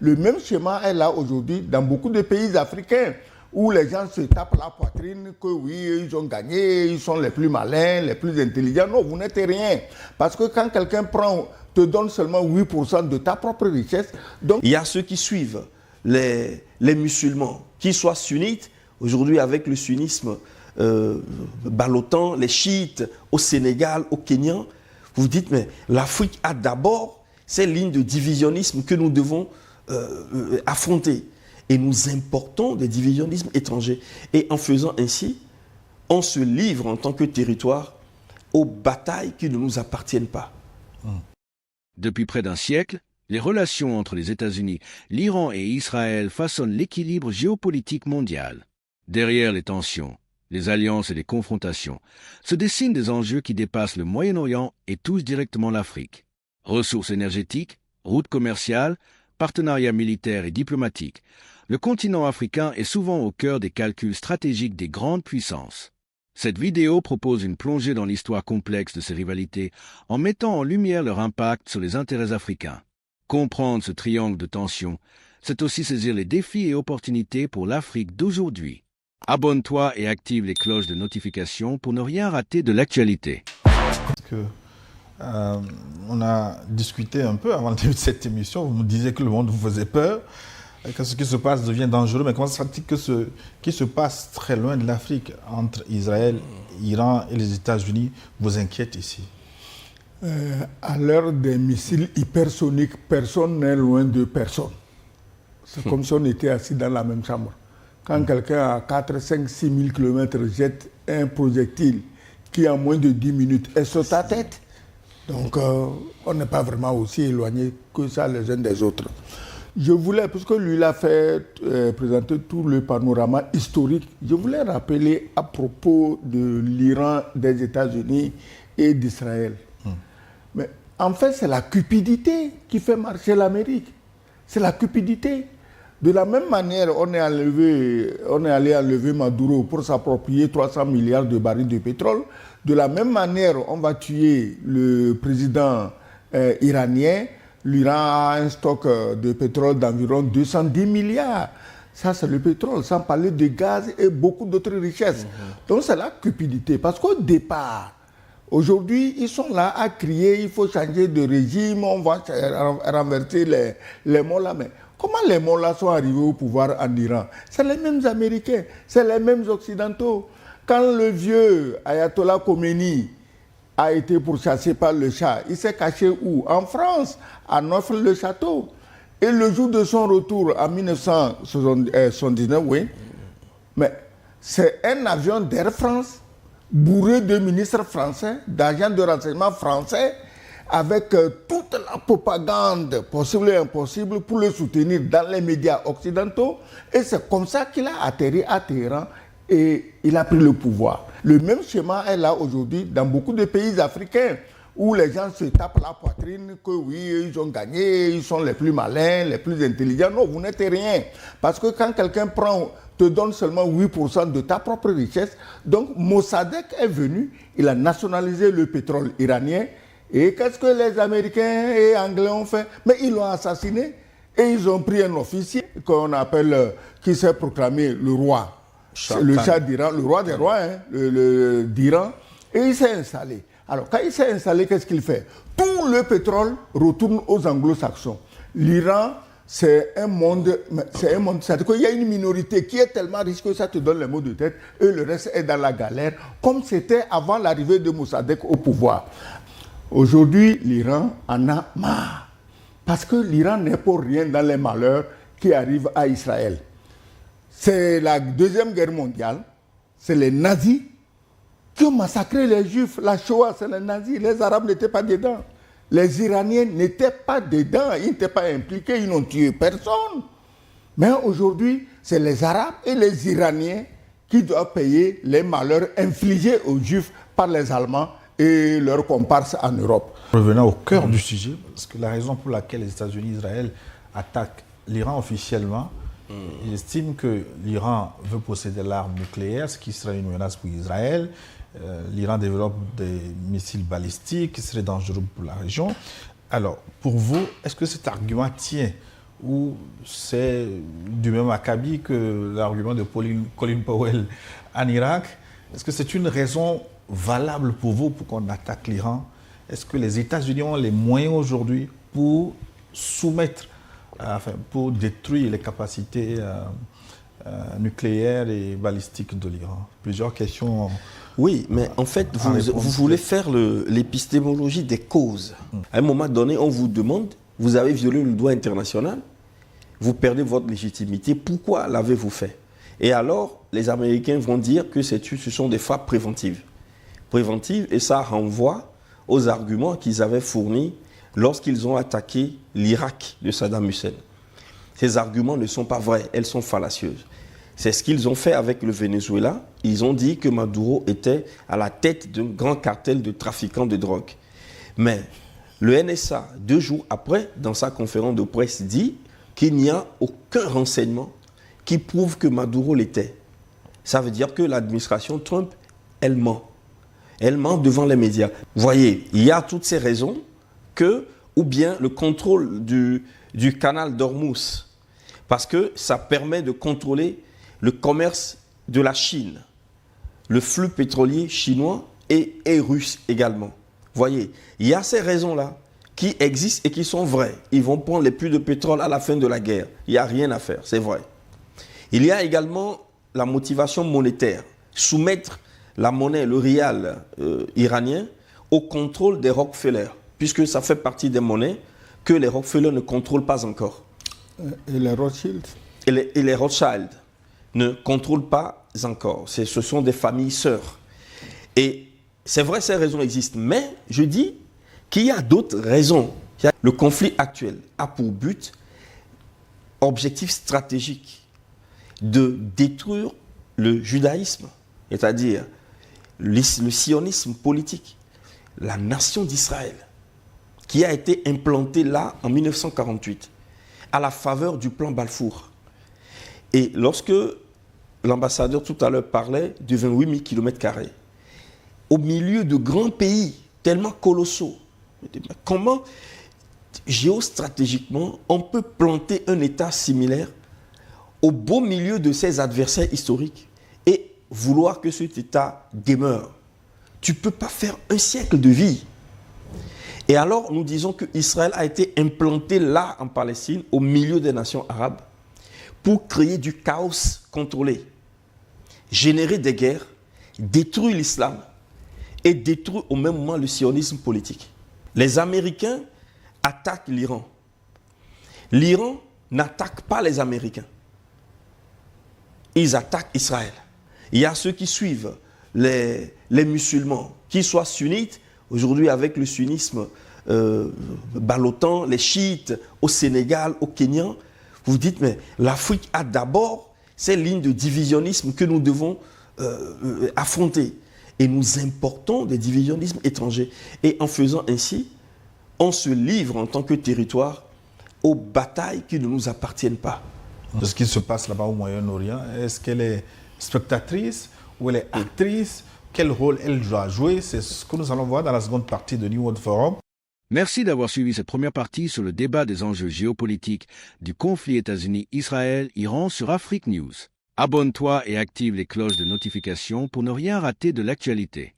Le même schéma est là aujourd'hui dans beaucoup de pays africains où les gens se tapent la poitrine que oui, ils ont gagné, ils sont les plus malins, les plus intelligents. Non, vous n'êtes rien. Parce que quand quelqu'un te donne seulement 8% de ta propre richesse... Donc... Il y a ceux qui suivent les musulmans, qu'ils soient sunnites, aujourd'hui avec le sunnisme ballottant, les chiites au Sénégal, au Kenya, vous vous dites, mais l'Afrique a d'abord ces lignes de divisionnisme que nous devons affronter. Et nous importons des divisionnismes étrangers. Et en faisant ainsi, on se livre en tant que territoire aux batailles qui ne nous appartiennent pas. Depuis près d'un siècle, les relations entre les États-Unis, l'Iran et Israël façonnent l'équilibre géopolitique mondial. Derrière les tensions, les alliances et les confrontations, se dessinent des enjeux qui dépassent le Moyen-Orient et touchent directement l'Afrique. Ressources énergétiques, routes commerciales, partenariats militaires et diplomatiques, le continent africain est souvent au cœur des calculs stratégiques des grandes puissances. Cette vidéo propose une plongée dans l'histoire complexe de ces rivalités en mettant en lumière leur impact sur les intérêts africains. Comprendre ce triangle de tension, c'est aussi saisir les défis et opportunités pour l'Afrique d'aujourd'hui. Abonne-toi et active les cloches de notification pour ne rien rater de l'actualité. On a discuté un peu avant le début de cette émission. Vous nous disiez que le monde vous faisait peur, que ce qui se passe devient dangereux. Mais comment se fait-il que ce qui se passe très loin de l'Afrique, entre Israël, Iran et les États-Unis, vous inquiète ici? À l'heure des missiles hypersoniques, personne n'est loin de personne. C'est comme si on était assis dans la même chambre. Quand quelqu'un à 4, 5, 6 000 km jette un projectile qui en moins de 10 minutes est sur ta tête, donc on n'est pas vraiment aussi éloigné que ça les uns des autres. Je voulais, puisque lui il a fait présenter tout le panorama historique, je voulais rappeler à propos de l'Iran, des États-Unis et d'Israël. Mais en fait, c'est la cupidité qui fait marcher l'Amérique. C'est la cupidité. De la même manière, on est allé enlever Maduro pour s'approprier 300 milliards de barils de pétrole. De la même manière, on va tuer le président iranien. L'Iran a un stock de pétrole d'environ 210 milliards. Ça, c'est le pétrole, sans parler de gaz et beaucoup d'autres richesses. Donc, c'est la cupidité. Parce qu'au départ, aujourd'hui, ils sont là à crier, il faut changer de régime, on va renverser les mollahs. Mais comment les mollahs sont arrivés au pouvoir en Iran? C'est les mêmes Américains, c'est les mêmes Occidentaux. Quand le vieux Ayatollah Khomeini a été pourchassé par le Shah, il s'est caché où? En France, à Neuf-le-Château. Et le jour de son retour en 1979, oui, mais c'est un avion d'Air France bourré de ministres français, d'agents de renseignement français, avec toute la propagande possible et impossible pour le soutenir dans les médias occidentaux. Et c'est comme ça qu'il a atterri à Téhéran et il a pris le pouvoir. Le même schéma est là aujourd'hui dans beaucoup de pays africains où les gens se tapent la poitrine que oui, ils ont gagné, ils sont les plus malins, les plus intelligents. Non, vous n'êtes rien. Parce que quand quelqu'un te donne seulement 8% de ta propre richesse, donc Mossadegh est venu, il a nationalisé le pétrole iranien. Et qu'est-ce que les Américains et Anglais ont fait? Mais ils l'ont assassiné et ils ont pris un officier qu'on appelle, qui s'est proclamé le roi. Le Shah d'Iran, le roi des rois d'Iran, et il s'est installé. Alors, quand il s'est installé, qu'est-ce qu'il fait? Tout le pétrole retourne aux anglo-saxons. L'Iran, c'est un monde, c'est-à-dire qu'il y a une minorité qui est tellement riche que ça te donne les maux de tête, et le reste est dans la galère, comme c'était avant l'arrivée de Mossadegh au pouvoir. Aujourd'hui, l'Iran en a marre. Parce que l'Iran n'est pour rien dans les malheurs qui arrivent à Israël. C'est la Deuxième Guerre mondiale, c'est les nazis qui ont massacré les Juifs. La Shoah, c'est les nazis. Les Arabes n'étaient pas dedans. Les Iraniens n'étaient pas dedans. Ils n'étaient pas impliqués. Ils n'ont tué personne. Mais aujourd'hui, c'est les Arabes et les Iraniens qui doivent payer les malheurs infligés aux Juifs par les Allemands et leurs comparses en Europe. Revenons au cœur du sujet, parce que la raison pour laquelle les États-Unis et Israël attaquent l'Iran officiellement, ils estiment que l'Iran veut posséder l'arme nucléaire, ce qui serait une menace pour Israël. L'Iran développe des missiles balistiques qui seraient dangereux pour la région. Alors, pour vous, est-ce que cet argument tient ou c'est du même acabit que l'argument de Colin Powell en Irak? Est-ce que c'est une raison valable pour vous pour qu'on attaque l'Iran? Est-ce que les États-Unis ont les moyens aujourd'hui pour soumettre, pour détruire les capacités nucléaires et balistiques de l'Iran? Plusieurs questions. Oui, mais en fait, vous voulez faire l'épistémologie des causes. À un moment donné, on vous demande, vous avez violé le droit international, vous perdez votre légitimité, pourquoi l'avez-vous fait? Et alors, les Américains vont dire que ce sont des frappes préventives. Préventives, et ça renvoie aux arguments qu'ils avaient fournis lorsqu'ils ont attaqué l'Irak de Saddam Hussein. Ces arguments ne sont pas vrais, elles sont fallacieuses. C'est ce qu'ils ont fait avec le Venezuela. Ils ont dit que Maduro était à la tête d'un grand cartel de trafiquants de drogue. Mais le NSA, 2 jours après, dans sa conférence de presse, dit qu'il n'y a aucun renseignement qui prouve que Maduro l'était. Ça veut dire que l'administration Trump, elle ment. Elle ment devant les médias. Vous voyez, il y a toutes ces raisons ou bien le contrôle du canal d'Ormuz, parce que ça permet de contrôler le commerce de la Chine, le flux pétrolier chinois et russe également. Vous voyez, il y a ces raisons-là qui existent et qui sont vraies. Ils vont prendre les puits de pétrole à la fin de la guerre. Il n'y a rien à faire, c'est vrai. Il y a également la motivation monétaire. Soumettre la monnaie, le rial iranien, au contrôle des Rockefeller, puisque ça fait partie des monnaies que les Rockefeller ne contrôlent pas encore. Et les Rothschild? Et les Rothschild ne contrôlent pas encore. Ce sont des familles sœurs. Et c'est vrai, ces raisons existent, mais je dis qu'il y a d'autres raisons. Le conflit actuel a pour but, objectif stratégique, de détruire le judaïsme, c'est-à-dire le sionisme politique, la nation d'Israël, qui a été implantée là en 1948, à la faveur du plan Balfour. Et lorsque l'ambassadeur tout à l'heure parlait de 28 000 km², au milieu de grands pays tellement colossaux, comment géostratégiquement on peut planter un État similaire au beau milieu de ses adversaires historiques et vouloir que cet État demeure? Tu ne peux pas faire un siècle de vie. Et alors, nous disons qu'Israël a été implanté là, en Palestine, au milieu des nations arabes, pour créer du chaos contrôlé, générer des guerres, détruire l'islam et détruire au même moment le sionisme politique. Les Américains attaquent l'Iran. L'Iran n'attaque pas les Américains. Ils attaquent Israël. Il y a ceux qui suivent les musulmans, qu'ils soient sunnites, aujourd'hui avec le sunnisme ballottant, les chiites au Sénégal, au Kenya. Vous vous dites, mais l'Afrique a d'abord ces lignes de divisionnisme que nous devons affronter. Et nous importons des divisionnismes étrangers. Et en faisant ainsi, on se livre en tant que territoire aux batailles qui ne nous appartiennent pas. De ce qui se passe là-bas au Moyen-Orient, est-ce qu'elle est spectatrice ou elle est actrice? Quel rôle elle doit jouer? C'est ce que nous allons voir dans la seconde partie de New World Forum. Merci d'avoir suivi cette première partie sur le débat des enjeux géopolitiques du conflit États-Unis-Israël-Iran sur Afrique News. Abonne-toi et active les cloches de notification pour ne rien rater de l'actualité.